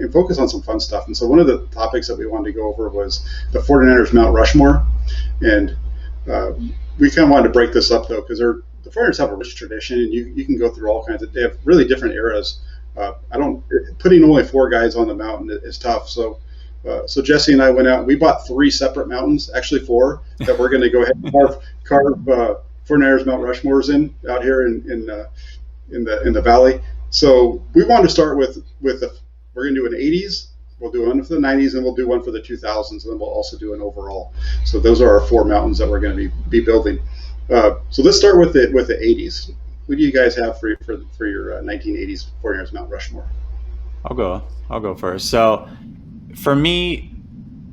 and focus on some fun stuff. And so one of the topics that we wanted to go over was the 49ers Mount Rushmore. And we kind of wanted to break this up, though, because the 49ers have a rich tradition, and you can go through all kinds of – they have really different eras. Putting only 4 guys on the mountain is tough. So Jesse and I went out and we bought 3 separate mountains, actually 4, that we're going to go ahead and carve 49ers Mount Rushmores out here in the valley. So we wanted to start with we're going to do an 80s, we'll do one for the 90s, and we'll do one for the 2000s, and then we'll also do an overall. So those are our 4 mountains that we're going to be building. So let's start with the 80s. Who do you guys have for your 1980s 49ers Mount Rushmore? I'll go first. So for me,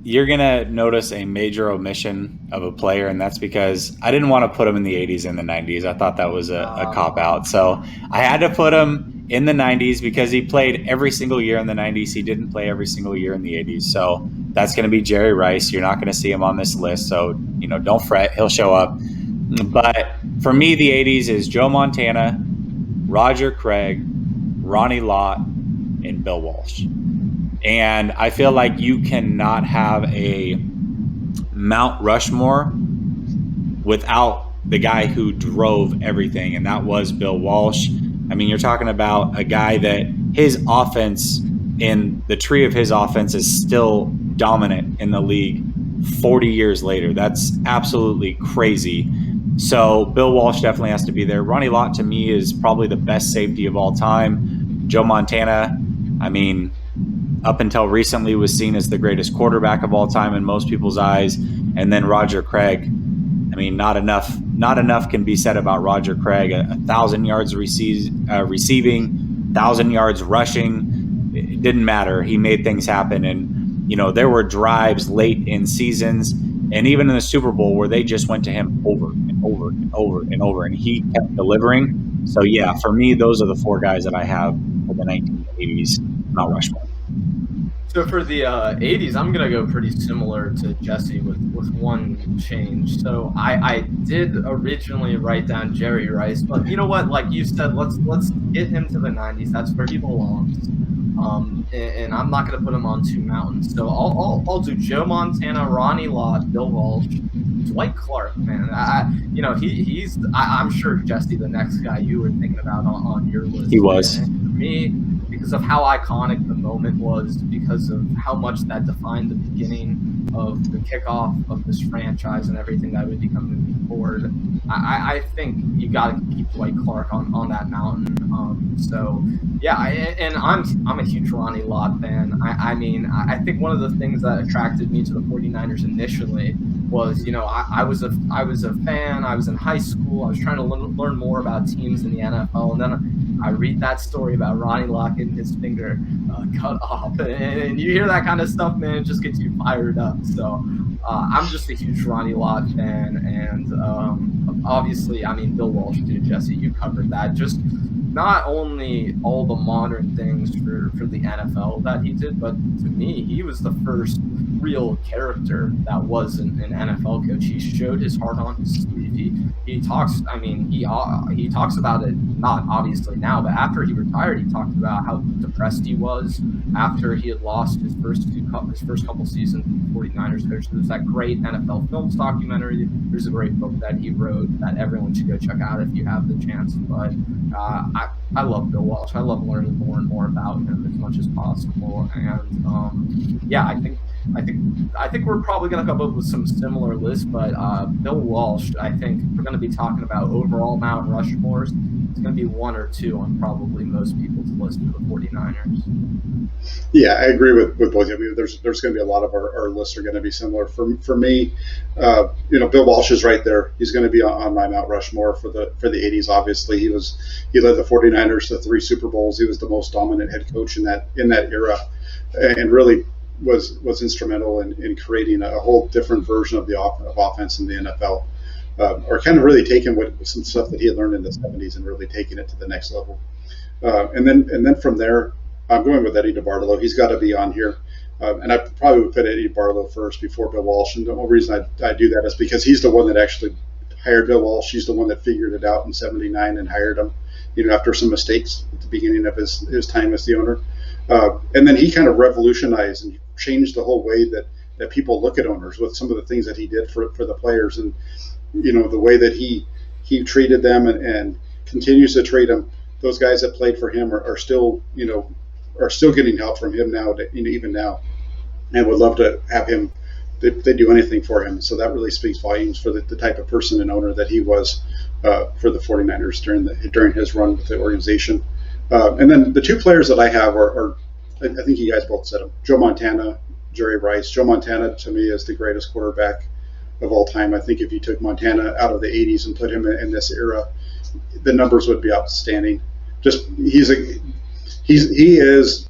you're going to notice a major omission of a player, and that's because I didn't want to put him in the 80s and the 90s. I thought that was a cop-out. So I had to put him in the 90s because he played every single year in the 90s. He didn't play every single year in the 80s. So that's going to be Jerry Rice. You're not going to see him on this list. So, don't fret. He'll show up. But for me, the 80s is Joe Montana, Roger Craig, Ronnie Lott, and Bill Walsh. And I feel like you cannot have a Mount Rushmore without the guy who drove everything, and that was Bill Walsh. I mean, you're talking about a guy that his offense and the tree of his offense is still dominant in the league 40 years later. That's absolutely crazy. So Bill Walsh definitely has to be there. Ronnie Lott, to me, is probably the best safety of all time. Joe Montana, I mean, up until recently was seen as the greatest quarterback of all time in most people's eyes. And then Roger Craig, I mean, not enough can be said about Roger Craig. 1,000 yards receiving, 1,000 yards rushing. It didn't matter. He made things happen. And, there were drives late in seasons and even in the Super Bowl where they just went to him over and over and over and over, and he kept delivering. So, yeah, for me, those are the 4 guys that I have for the 1980s Mount Rushmore. So for the 80s, I'm going to go pretty similar to Jesse with one change. So I did originally write down Jerry Rice, but you know what? Like you said, let's get him to the 90s. That's where he belongs. And I'm not going to put him on 2 mountains. So I'll do Joe Montana, Ronnie Lott, Bill Walsh, Dwight Clark. Man, I'm sure Jesse, the next guy you were thinking about on your list. He was. And for me, because of how iconic the moment was, because of how much that defined the beginning of the kickoff of this franchise and everything that would become moving forward, I think you got to keep Dwight Clark on that mountain. So yeah, I'm a huge Ronnie Lott fan. I think one of the things that attracted me to the 49ers initially was, I was a fan. I was in high school. I was trying to learn more about teams in the NFL, and then I read that story about Ronnie Lott getting his finger cut off, and you hear that kind of stuff, man, it just gets you fired up. So I'm just a huge Ronnie Lott fan, and obviously, Bill Walsh too, Jesse, you covered that. Just not only all the modern things for the NFL that he did, but to me, he was the first real character that was an NFL coach. He showed his heart on his sleeve. He talks. He talks about it, not obviously now, but after he retired, he talked about how depressed he was after he had lost his first couple seasons with the 49ers coach. There's that great NFL Films documentary. There's a great book that he wrote that everyone should go check out if you have the chance. But I love Bill Walsh. I love learning more and more about him as much as possible. And I think we're probably going to come up with some similar lists, but Bill Walsh, I think we're going to be talking about overall Mount Rushmores. It's going to be 1 or 2 on probably most people's list for the 49ers. Yeah, I agree with both of you. There's going to be a lot of our lists are going to be similar. For me, Bill Walsh is right there. He's going to be on my Mount Rushmore for the 80s. Obviously, he led the 49ers to 3 Super Bowls. He was the most dominant head coach in that era, and really was instrumental in creating a whole different version of offense in the NFL, or kind of really taking some stuff that he had learned in the 70s and really taking it to the next level. And then from there, I'm going with Eddie DeBartolo. He's got to be on here. And I probably would put Eddie DeBartolo first before Bill Walsh. And the only reason I do that is because he's the one that actually hired Bill Walsh. He's the one that figured it out in '79 and hired him, after some mistakes at the beginning of his time as the owner. And then he kind of revolutionized and changed the whole way that people look at owners with some of the things that he did for the players, and the way that he treated them and continues to treat them. Those guys that played for him are still getting help from him now, even now, and would love to have him. They do anything for him. So that really speaks volumes for the type of person and owner that he was for the 49ers during his run with the organization. And then the two players that I have are I think you guys both said them: Joe Montana, Jerry Rice. Joe Montana to me is the greatest quarterback of all time. I think if you took Montana out of the 80s and put him in this era, the numbers would be outstanding. Just he is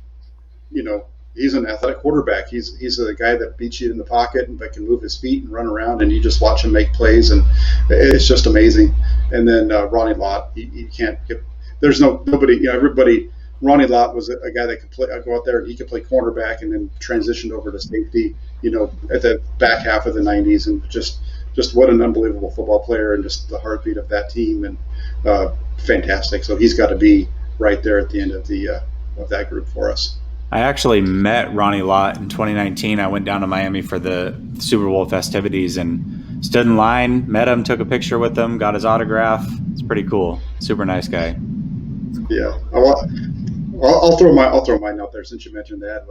he's an athletic quarterback. He's a guy that beats you in the pocket and that can move his feet and run around, and you just watch him make plays, and it's just amazing. And then Ronnie Lott, you can't get. There's nobody. Everybody. Ronnie Lott was a guy that could go out there and he could play cornerback and then transitioned over to safety. At the back half of the 90s, and just what an unbelievable football player, and just the heartbeat of that team, and fantastic. So he's got to be right there at the end of that group for us. I actually met Ronnie Lott in 2019. I went down to Miami for the Super Bowl festivities and stood in line, met him, took a picture with him, got his autograph. It's pretty cool. Super nice guy. Yeah, I'll throw mine out there since you mentioned that.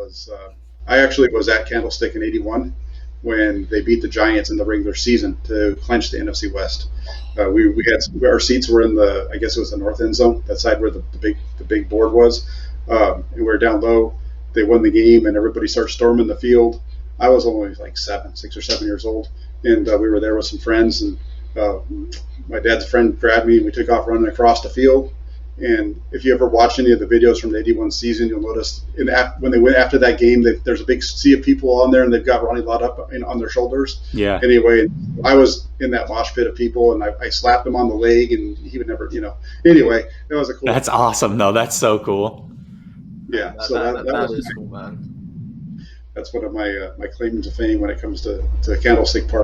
I actually was at Candlestick in '81 when they beat the Giants in the regular season to clinch the NFC West. We had our seats were in I guess it was the north end zone, that side where the big board was, and we were down low. They won the game, and everybody started storming the field. I was only like 6 or 7 years old, and we were there with some friends, and my dad's friend grabbed me, and we took off running across the field. And if you ever watch any of the videos from the '81 season, you'll notice when they went after that game, there's a big sea of people on there, and they've got Ronnie Lott up on their shoulders. Yeah. Anyway, I was in that mosh pit of people, and I slapped him on the leg, and he would never, Anyway, that was a cool. That's awesome, though. That's so cool. Yeah. That is cool, man. That's one of my claims to fame when it comes to Candlestick Park.